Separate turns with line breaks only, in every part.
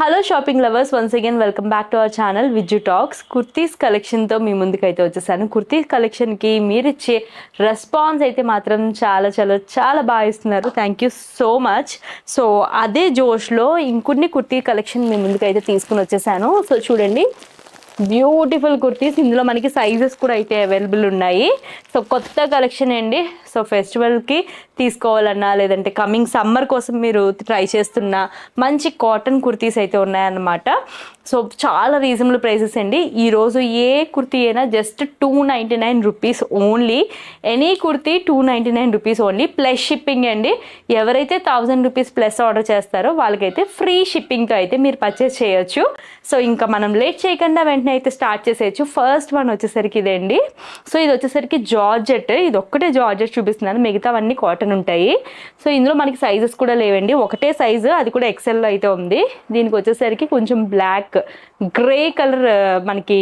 Hello shopping lovers, once again welcome back to our channel Vijju talks. Kurtis కలెక్షన్తో మీ ముందుకైతే వచ్చేసాను. కుర్తీస్ కలెక్షన్కి మీరు ఇచ్చే రెస్పాన్స్ అయితే మాత్రం చాలా బాగా ఇస్తున్నారు. Thank you so much. So అదే జోష్లో ఇంకొన్ని కుర్తీ కలెక్షన్ మీ ముందుకైతే తీసుకుని వచ్చేసాను. సో చూడండి, బ్యూటిఫుల్ కుర్తీస్. ఇందులో మనకి సైజెస్ కూడా అయితే అవైలబుల్ ఉన్నాయి. సో కొత్త కలెక్షన్ అండి. సో ఫెస్టివల్కి తీసుకోవాలన్నా లేదంటే కమింగ్ సమ్మర్ కోసం మీరు ట్రై చేస్తున్న మంచి కాటన్ కుర్తీస్ అయితే ఉన్నాయన్నమాట. సో చాలా రీజనబుల్ ప్రైసెస్ అండి. ఈరోజు ఏ కుర్తీ అయినా just 299 rupees only. Any kurti 299 rupees only, plus shipping అండి. ఎవరైతే 1000 రూపీస్ ప్లస్ ఆర్డర్ చేస్తారో వాళ్ళకైతే ఫ్రీ షిప్పింగ్తో అయితే మీరు పర్చేస్ చేయొచ్చు. సో ఇంకా మనం లేట్ చేయకుండా వెంటనే అయితే స్టార్ట్ చేసేయచ్చు. ఫస్ట్ వన్ వచ్చేసరికి ఇదండి. సో ఇది వచ్చేసరికి జార్జెట్. ఇది ఒక్కటే జార్జెట్ చూపిస్తున్నాను, మిగతావన్నీ కాటన్ ఉంటాయి. సో ఇందులో మనకి సైజెస్ కూడా లేవండి, ఒకటే సైజు, అది కూడా ఎక్సెల్లో అయితే ఉంది. దీనికి వచ్చేసరికి కొంచెం బ్లాక్ గ్రే కలర్ మనకి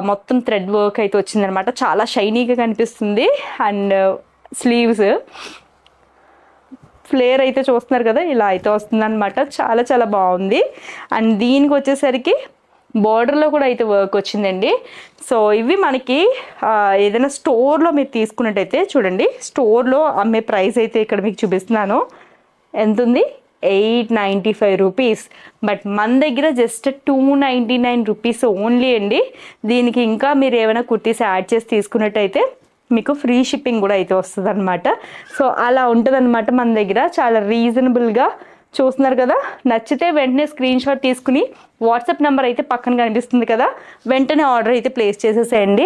మొత్తం థ్రెడ్ వర్క్ అయితే వచ్చిందనమాట. చాలా షైనీగా కనిపిస్తుంది. అండ్ స్లీవ్స్ ఫ్లేర్ అయితే చూస్తున్నారు కదా, ఇలా అయితే వస్తుంది అనమాట. చాలా బాగుంది. అండ్ దీనికి వచ్చేసరికి బార్డర్లో కూడా అయితే వర్క్ వచ్చిందండి. సో ఇవి మనకి ఏదైనా స్టోర్లో మీరు తీసుకున్నట్టయితే చూడండి, స్టోర్లో అమ్మే ప్రైస్ అయితే ఇక్కడ మీకు చూపిస్తున్నాను. ఎంత ఉంది? 895 రూపీస్. బట్ మన దగ్గర జస్ట్ 299 రూపీస్ ఓన్లీ అండి. దీనికి ఇంకా మీరు ఏమైనా కుర్తీస్ యాడ్ చేసి తీసుకున్నట్టయితే మీకు ఫ్రీ షిప్పింగ్ కూడా అయితే వస్తుంది అనమాట. సో అలా ఉంటుంది అనమాట మన దగ్గర. చాలా రీజనబుల్గా చూస్తున్నారు కదా. నచ్చితే వెంటనే స్క్రీన్ షాట్ తీసుకుని వాట్సాప్ నెంబర్ అయితే పక్కన కనిపిస్తుంది కదా, వెంటనే ఆర్డర్ అయితే ప్లేస్ చేసేసేయండి.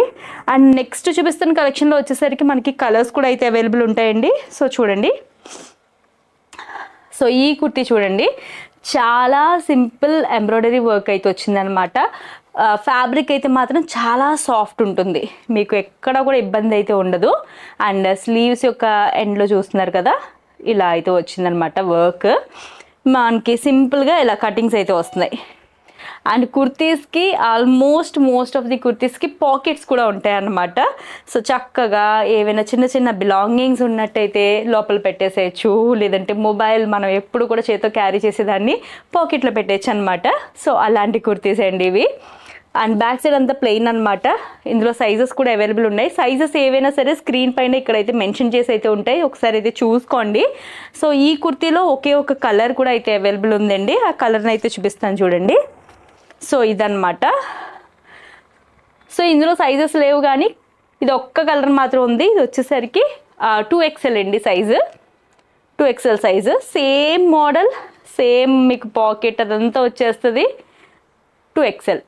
అండ్ నెక్స్ట్ చూపిస్తున్న కలెక్షన్లో వచ్చేసరికి మనకి కలర్స్ కూడా అయితే అవైలబుల్ ఉంటాయండి. సో చూడండి, సో ఈ కుర్తీ చూడండి, చాలా సింపుల్ ఎంబ్రాయిడరీ వర్క్ అయితే వచ్చిందనమాట. ఫ్యాబ్రిక్ అయితే మాత్రం చాలా సాఫ్ట్ ఉంటుంది, మీకు ఎక్కడ కూడా ఇబ్బంది అయితే ఉండదు. అండ్ స్లీవ్స్ యొక్క ఎండ్లో చూస్తున్నారు కదా, ఇలా అయితే వచ్చిందనమాట వర్క్. మనకి సింపుల్గా ఇలా కటింగ్స్ అయితే వస్తున్నాయి. అండ్ కుర్తీస్కి మోస్ట్ ఆఫ్ ది కుర్తీస్కి పాకెట్స్ కూడా ఉంటాయి అన్నమాట. సో చక్కగా ఏవైనా చిన్న బిలాంగింగ్స్ ఉన్నట్టయితే లోపల పెట్టేసేయచ్చు, లేదంటే మొబైల్ మనం ఎప్పుడు కూడా చేతితో క్యారీ చేసేదాన్ని పాకెట్లో పెట్టేయచ్చు అనమాట. సో అలాంటి కుర్తీస్ అండి ఇవి. అండ్ బ్యాక్ సైడ్ అంతా ప్లెయిన్ అనమాట. ఇందులో సైజెస్ కూడా అవైలబుల్ ఉన్నాయి. సైజెస్ ఏవైనా సరే స్క్రీన్ పైన ఇక్కడైతే మెన్షన్ చేసి అయితే ఉంటాయి, ఒకసారి అయితే చూసుకోండి. సో ఈ కుర్తీలో ఒకే ఒక కలర్ కూడా అయితే అవైలబుల్ ఉందండి. ఆ కలర్ని అయితే చూపిస్తాను చూడండి. సో ఇదన్నమాట. సో ఇందులో సైజెస్ లేవు, కానీ ఇది ఒక్క కలర్ మాత్రం ఉంది. ఇది వచ్చేసరికి 2XL అండి size, 2XL size. Same model, same మీకు పాకెట్ అదంతా వచ్చేస్తుంది. 2XL.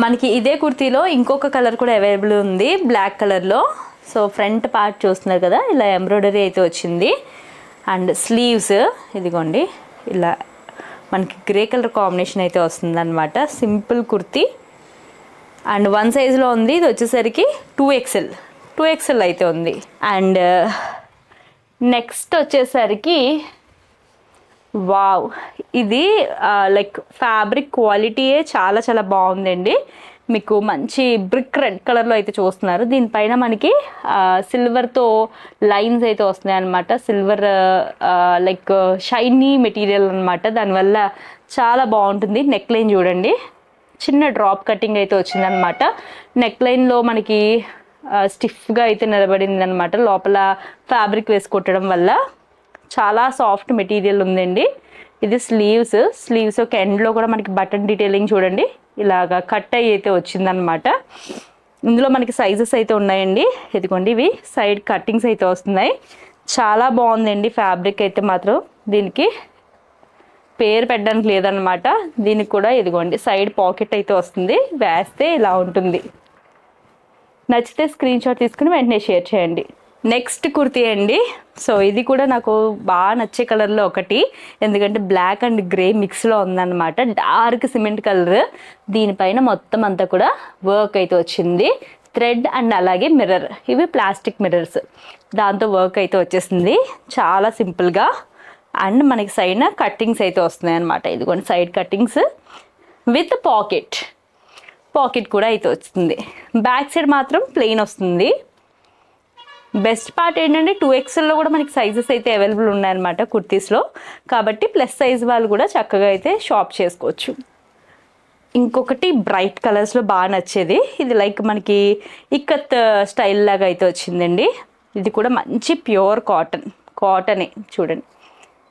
మనకి ఇదే కుర్తీలో ఇంకొక కలర్ కూడా అవైలబుల్ ఉంది, బ్లాక్ కలర్లో. సో ఫ్రంట్ పార్ట్ చూస్తున్నారు కదా, ఇలా ఎంబ్రాయిడరీ అయితే వచ్చింది. అండ్ స్లీవ్స్ ఇదిగోండి, ఇలా మనకి గ్రే కలర్ కాంబినేషన్ అయితే వస్తుంది అనమాట. సింపుల్ కుర్తీ. అండ్ వన్ సైజులో ఉంది. ఇది వచ్చేసరికి 2XL అయితే ఉంది. అండ్ నెక్స్ట్ వచ్చేసరికి వావ్, ఇది లైక్ ఫ్యాబ్రిక్ క్వాలిటీయే చాలా బాగుందండి. మీకు మంచి బ్రిక్ రెడ్ కలర్లో అయితే చూస్తున్నారు. దీనిపైన మనకి సిల్వర్తో లైన్స్ అయితే వస్తున్నాయి అనమాట. సిల్వర్ లైక్ షైనీ మెటీరియల్ అనమాట, దానివల్ల చాలా బాగుంటుంది. నెక్ లైన్ చూడండి, చిన్న డ్రాప్ కటింగ్ అయితే వచ్చిందనమాట. నెక్ లైన్లో మనకి స్టిఫ్గా అయితే నిలబడింది అనమాట. లోపల ఫ్యాబ్రిక్ వేసి కుట్టడం వల్ల చాలా సాఫ్ట్ మెటీరియల్ ఉందండి. ఇది స్లీవ్స్ ఒక ఎండ్లో కూడా మనకి బటన్ డీటెయిలింగ్ చూడండి, ఇలాగా కట్ అయ్యి అయితే వచ్చిందనమాట. ఇందులో మనకి సైజెస్ అయితే ఉన్నాయండి. ఇదిగోండి, ఇవి సైడ్ కట్టింగ్స్ అయితే వస్తున్నాయి. చాలా బాగుందండి ఫ్యాబ్రిక్ అయితే మాత్రం. దీనికి పేరు పెట్టడానికి లేదనమాట. దీనికి కూడా ఇదిగోండి సైడ్ పాకెట్ అయితే వస్తుంది, వేస్తే ఇలా ఉంటుంది. నచ్చితే స్క్రీన్ షాట్ తీసుకుని వెంటనే షేర్ చేయండి. నెక్స్ట్ కుర్తీ అండి. సో ఇది కూడా నాకు బాగా నచ్చే కలర్లో ఒకటి, ఎందుకంటే బ్లాక్ అండ్ గ్రే మిక్స్లో ఉందన్నమాట. డార్క్ సిమెంట్ కలర్, దీనిపైన మొత్తం అంతా కూడా వర్క్ అయితే వచ్చింది. థ్రెడ్ అండ్ అలాగే మిర్రర్, ఇవి ప్లాస్టిక్ మిర్రర్స్, దాంతో వర్క్ అయితే వచ్చేసింది చాలా సింపుల్గా. అండ్ మనకి సైడ్ కట్టింగ్స్ అయితే వస్తున్నాయి అనమాట. ఇదిగోండి సైడ్ కట్టింగ్స్ విత్ పాకెట్ కూడా అయితే వస్తుంది. బ్యాక్ సైడ్ మాత్రం ప్లెయిన్ వస్తుంది. బెస్ట్ పార్ట్ ఏంటంటే 2XL కూడా మనకి సైజెస్ అయితే అవైలబుల్ ఉన్నాయన్నమాట కుర్తీస్లో. కాబట్టి ప్లస్ సైజ్ వాళ్ళు కూడా చక్కగా అయితే షాప్ చేసుకోవచ్చు. ఇంకొకటి బ్రైట్ కలర్స్లో బాగా నచ్చేది, ఇది లైక్ మనకి ఇక్కత్ స్టైల్ లాగా అయితే వచ్చిందండి. ఇది కూడా మంచి ప్యూర్ కాటనే చూడండి,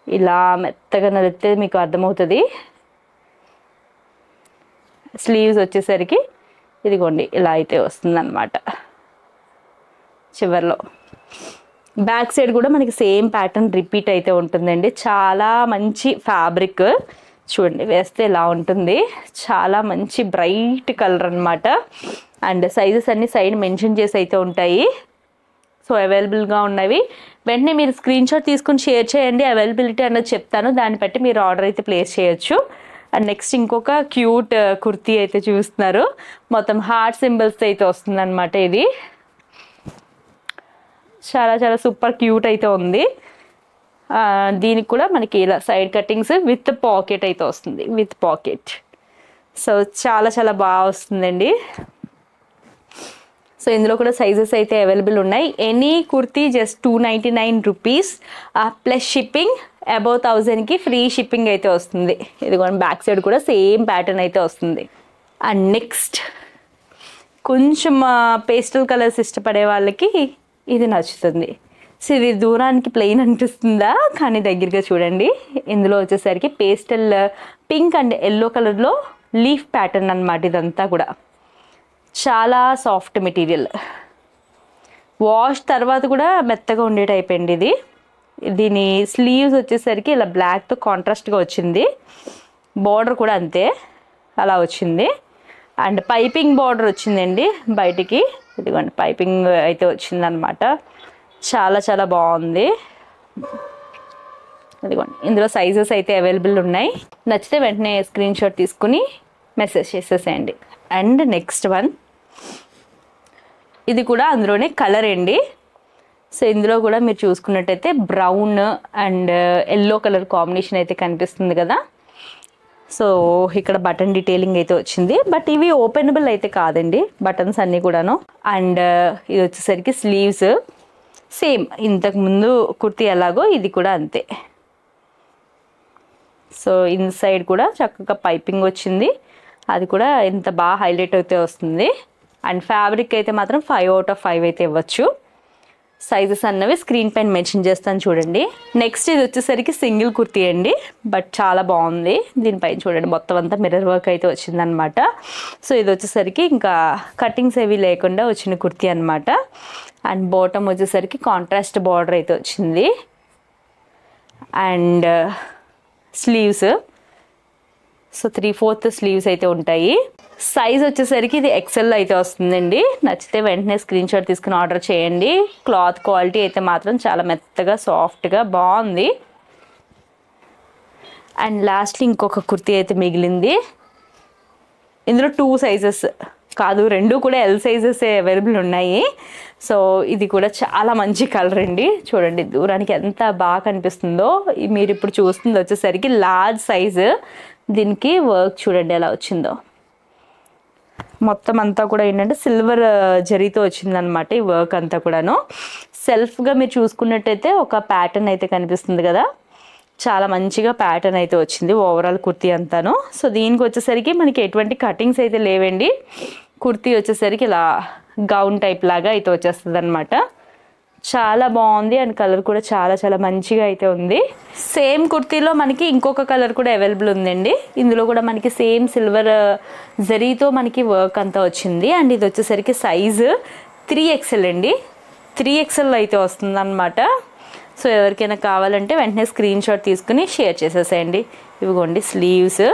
ఇలా మెత్తగా నలిపితే మీకు అర్థమవుతుంది. స్లీవ్స్ వచ్చేసరికి ఇదిగోండి ఇలా అయితే వస్తుందన్నమాట. చివర్లో బ్యాక్ సైడ్ కూడా మనకి సేమ్ ప్యాటర్న్ రిపీట్ అయితే ఉంటుందండి. చాలా మంచి ఫ్యాబ్రిక్ చూడండి, వేస్తే ఇలా ఉంటుంది. చాలా మంచి బ్రైట్ కలర్ అనమాట. అండ్ సైజెస్ అన్ని సైడ్ మెన్షన్ చేసి అయితే ఉంటాయి. సో అవైలబుల్గా ఉన్నవి. వెంటనే మీరు స్క్రీన్ షాట్ తీసుకుని షేర్ చేయండి, అవైలబిలిటీ అన్నది చెప్తాను, దాన్ని బట్టి మీరు ఆర్డర్ అయితే ప్లేస్ చేయొచ్చు. అండ్ నెక్స్ట్ ఇంకొక క్యూట్ కుర్తీ అయితే చూస్తున్నారు, మొత్తం హార్ట్ సింబల్స్ అయితే వస్తుందన్నమాట. ఇది చాలా చాలా సూపర్ క్యూట్ అయితే ఉంది. దీనికి కూడా మనకి ఇలా సైడ్ కటింగ్స్ విత్ పాకెట్ అయితే వస్తుంది, విత్ పాకెట్. సో చాలా చాలా బాగా వస్తుందండి. సో ఇందులో కూడా సైజెస్ అయితే అవైలబుల్ ఉన్నాయి. Any kurti just 299 rupees plus shipping. Above 1000కి ఫ్రీ షిప్పింగ్ అయితే వస్తుంది. ఇదిగోండి బ్యాక్ సైడ్ కూడా సేమ్ ప్యాటర్న్ అయితే వస్తుంది. అండ్ నెక్స్ట్ కొంచెం పేస్టల్ కలర్స్ ఇష్టపడే వాళ్ళకి ఇది నచ్చుతుంది. సో ఇది దూరానికి ప్లెయిన్ అనిపిస్తుందా, కానీ దగ్గరగా చూడండి. ఇందులో వచ్చేసరికి పేస్టల్ పింక్ అండ్ ఎల్లో కలర్లో లీఫ్ ప్యాటర్న్ అన్నమాట. ఇదంతా కూడా చాలా సాఫ్ట్ మెటీరియల్, వాష్ తర్వాత కూడా మెత్తగా ఉండే టైప్ అండి ఇది. దీని స్లీవ్స్ వచ్చేసరికి ఇలా బ్లాక్తో కాంట్రాస్ట్గా వచ్చింది, బార్డర్ కూడా అంతే అలా వచ్చింది. అండ్ పైపింగ్ బార్డర్ వచ్చిందండి బయటికి, ఇదిగోండి పైపింగ్ అయితే వచ్చిందనమాట. చాలా చాలా బాగుంది. ఇదిగోండి ఇందులో సైజెస్ అయితే అవైలబుల్ ఉన్నాయి. నచ్చితే వెంటనే స్క్రీన్ షాట్ తీసుకుని మెసేజ్ చేసేసేయండి. అండ్ నెక్స్ట్ వన్, ఇది కూడా అందులోనే కలర్ అండి. సో ఇందులో కూడా మీరు చూసుకున్నట్టయితే brown and yellow colour combination అయితే కనిపిస్తుంది కదా. సో ఇక్కడ బటన్ డీటెయిలింగ్ అయితే వచ్చింది, బట్ ఇవి ఓపెనబుల్ అయితే కాదండి బటన్స్ అన్నీ కూడాను. అండ్ ఇది వచ్చేసరికి స్లీవ్స్ సేమ్ ఇంతకు ముందు కుర్తీ ఎలాగో ఇది కూడా అంతే. సో ఇన్సైడ్ కూడా చక్కగా పైపింగ్ వచ్చింది, అది కూడా ఎంత బాగా హైలైట్ అయితే వస్తుంది. అండ్ ఫ్యాబ్రిక్ అయితే మాత్రం 5 out of 5 అయితే ఇవ్వచ్చు. సైజెస్ అన్నవి స్క్రీన్ పైన మెన్షన్ చేస్తాను చూడండి. నెక్స్ట్ ఇది వచ్చేసరికి సింగిల్ కుర్తీ అండి, బట్ చాలా బాగుంది. దీనిపైన చూడండి మొత్తం అంతా మిర్రర్ వర్క్ అయితే వచ్చిందనమాట. సో ఇది వచ్చేసరికి ఇంకా కటింగ్స్ ఏవి లేకుండా వచ్చిన కుర్తీ అనమాట. అండ్ బాటమ్ వచ్చేసరికి కాంట్రాస్ట్ బార్డర్ అయితే వచ్చింది. అండ్ స్లీవ్స్ సో 3/4 స్లీవ్స్ అయితే ఉంటాయి. సైజ్ వచ్చేసరికి ఇది XL అయితే వస్తుందండి. నచ్చితే వెంటనే స్క్రీన్ షాట్ తీసుకుని ఆర్డర్ చేయండి. క్లాత్ క్వాలిటీ అయితే మాత్రం చాలా మెత్తగా సాఫ్ట్గా బాగుంది. అండ్ లాస్ట్లీ ఇంకొక కుర్తీ అయితే మిగిలింది. ఇందులో 2 సైజెస్ కాదు, 2 కూడా L సైజెస్ అవైలబుల్ ఉన్నాయి. సో ఇది కూడా చాలా మంచి కలర్ అండి. చూడండి దూరానికి ఎంత బాగా కనిపిస్తుందో. మీరు ఇప్పుడు చూస్తుంది వచ్చేసరికి లార్జ్ సైజు. దీనికి వర్క్ చూడండి ఎలా వచ్చిందో. మొత్తం అంతా కూడా ఏంటంటే సిల్వర్ జరీతో వచ్చిందనమాట ఈ వర్క్ అంతా కూడాను. సెల్ఫ్గా మీరు చూసుకున్నట్టయితే ఒక ప్యాటర్న్ అయితే కనిపిస్తుంది కదా, చాలా మంచిగా ప్యాటర్న్ అయితే వచ్చింది ఓవరాల్ కుర్తీ అంతాను. సో దీనికి వచ్చేసరికి మనకి ఎటువంటి కటింగ్స్ అయితే లేవండి. కుర్తీ వచ్చేసరికి ఇలా గౌన్ టైప్ లాగా అయితే వచ్చేస్తుంది అనమాట. చాలా బాగుంది. అండ్ కలర్ కూడా చాలా చాలా మంచిగా అయితే ఉంది. సేమ్ కుర్తీలో మనకి ఇంకొక కలర్ కూడా అవైలబుల్ ఉందండి. ఇందులో కూడా మనకి సేమ్ సిల్వర్ జరీతో మనకి వర్క్ అంతా వచ్చింది. అండ్ ఇది వచ్చేసరికి సైజు 3XL అండి. 3XL అయితే వస్తుంది అనమాట. సో ఎవరికైనా కావాలంటే వెంటనే స్క్రీన్ షాట్ తీసుకుని షేర్ చేసేసేయండి. ఇవిగోండి స్లీవ్స్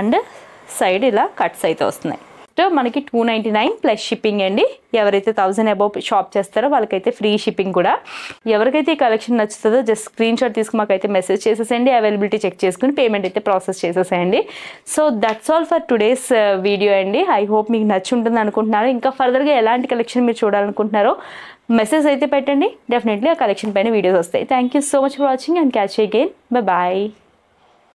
అండ్ సైడ్ ఇలా కట్స్ అయితే వస్తున్నాయి. మనకి 299 ప్లస్ షిప్పింగ్ అండి. ఎవరైతే 1000 అబౌవ్ షాప్ చేస్తారో వాళ్ళకైతే ఫ్రీ షిప్పింగ్ కూడా. ఎవరికైతే ఈ కలెక్షన్ నచ్చుతుందో జస్ట్ స్క్రీన్ షాట్ తీసుకుని మాకైతే మెసేజ్ చేసేసేయండి. అవైలబిలిటీ చెక్ చేసుకుని పేమెంట్ అయితే ప్రాసెస్ చేసేసేయండి. So that's all for today's video అండి. ఐ హోప్ మీకు నచ్చి ఉంటుంది అనుకుంటున్నాను. ఇంకా ఫర్దర్గా ఎలాంటి కలెక్షన్ మీరు చూడాలనుకుంటున్నారో మెసేజ్ అయితే పెట్టండి. డెఫినెట్లీ ఆ కలెక్షన్ పైన వీడియోస్ వస్తాయి. Thank you so much for watching and catch you again. Bye bye.